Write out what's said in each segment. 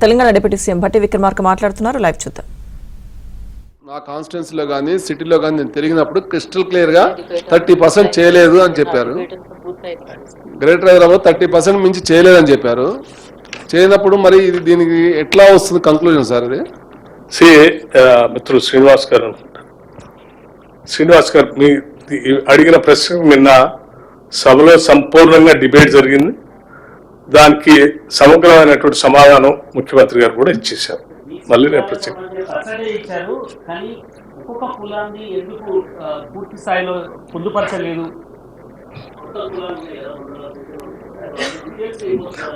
Telangana deputy CM Bhatti Vikramarka మాట్లాడుతున్నారు. Live చూద్దాం. నా కాన్స్టిట్యున్సీలో కానీ సిటీలో కానీ నేను తిరిగినప్పుడు క్రిస్టల్ క్లియర్ గా 30% చేయలేదు అని చెప్పారు. గ్రేటర్ హైదరాబాద్ 30% మించి చేయలేదని చెప్పారు. చేయనప్పుడు మరి ఇది దీనికి ఎట్లా వస్తుంది కంక్లూజన్ సార్? ఇది మిత్రులు శ్రీనివాస్ గారు మీ అడిగిన ప్రశ్న నిన్న సభలో సంపూర్ణంగా డిబేట్ జరిగింది. దానికి సమగ్రమైనటువంటి సమాధానం ముఖ్యమంత్రి గారు కూడా ఇచ్చేశారు. మళ్ళీ నేను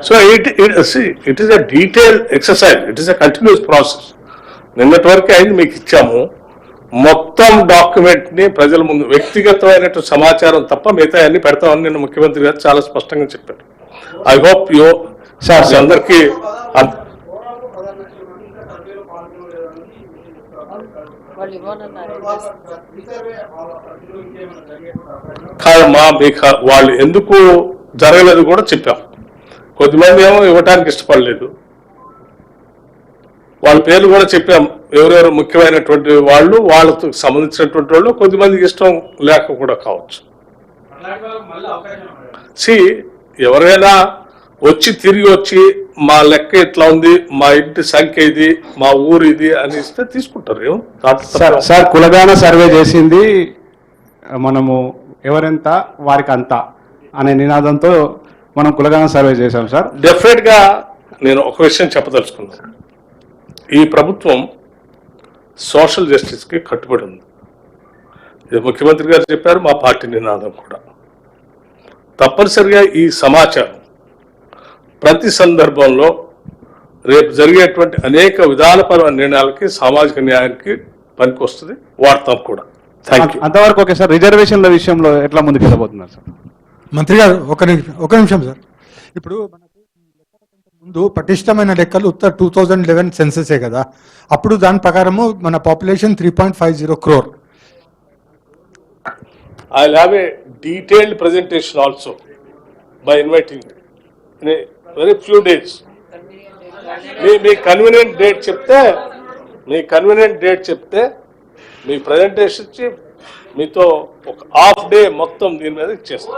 so it is a detail exercise, it is a continuous process. నిన్నటి వరకు అయింది మీకు ఇచ్చాము. మొత్తం డాక్యుమెంట్ ని ప్రజల ముందు వ్యక్తిగతమైనటువంటి సమాచారం తప్ప మిగతా అన్ని పెడతామని నిన్న ముఖ్యమంత్రి గారు చాలా స్పష్టంగా చెప్పారు. ఐ హోప్ యూ సార్ అందరికీ కాదమ్మా, మీకు వాళ్ళు ఎందుకు జరగలేదు కూడా చెప్పాం. కొద్దిమంది ఏమో ఇవ్వటానికి ఇష్టపడలేదు, వాళ్ళ పేర్లు కూడా చెప్పాం. ఎవరెవరు ముఖ్యమైనటువంటి వాళ్ళు, వాళ్ళతో సంబంధించినటువంటి వాళ్ళు, కొద్దిమందికి ఇష్టం లేక కూడా కావచ్చు. ఎవరైనా వచ్చి తిరిగి వచ్చి మా లెక్క ఇట్లా ఉంది, మా ఇంటి సంఖ్య ఇది, మా ఊరు ఇది అని ఇస్తే తీసుకుంటారు. సార్ కులగాన సర్వే చేసింది మనము ఎవరెంత వారికి అంత అనే నినాదంతో మనం కులగాన సర్వే చేశాం సార్. డెఫినెట్ గా నేను ఒక విషయం చెప్పదలుచుకున్నాను. ఈ ప్రభుత్వం సోషల్ జస్టిస్ కి కట్టుబడి ఉంది. ఇది ముఖ్యమంత్రి గారు చెప్పారు, మా పార్టీ నినాదం కూడా. తప్పనిసరిగా ఈ సమాచారం ప్రతి సందర్భంలో రేపు జరిగేటువంటి అనేక విధానపరమైన నిర్ణయాలకి, సామాజిక న్యాయానికి పనికొస్తుంది, వాడతాం కూడా. అంతవరకు ఓకే సార్. రిజర్వేషన్ల విషయంలో ఎట్లా ముందుకు వెళ్ళబోతున్నారు సార్? మంత్రి గారు ఒక నిమిషం సార్. ఇప్పుడు ముందు పటిష్టమైన లెక్కలు ఉత్తర 2011 సెన్సెసే కదా. అప్పుడు దాని ప్రకారము మన population 3.50 crore. I'll have a detailed presentation also by inviting in a very few days. Me convenient date చెప్తే మీ ప్రజెంటేషన్ ఇచ్చి మీతో ఒక హాఫ్ డే మొత్తం దీని మీద ఇచ్చేస్తాం.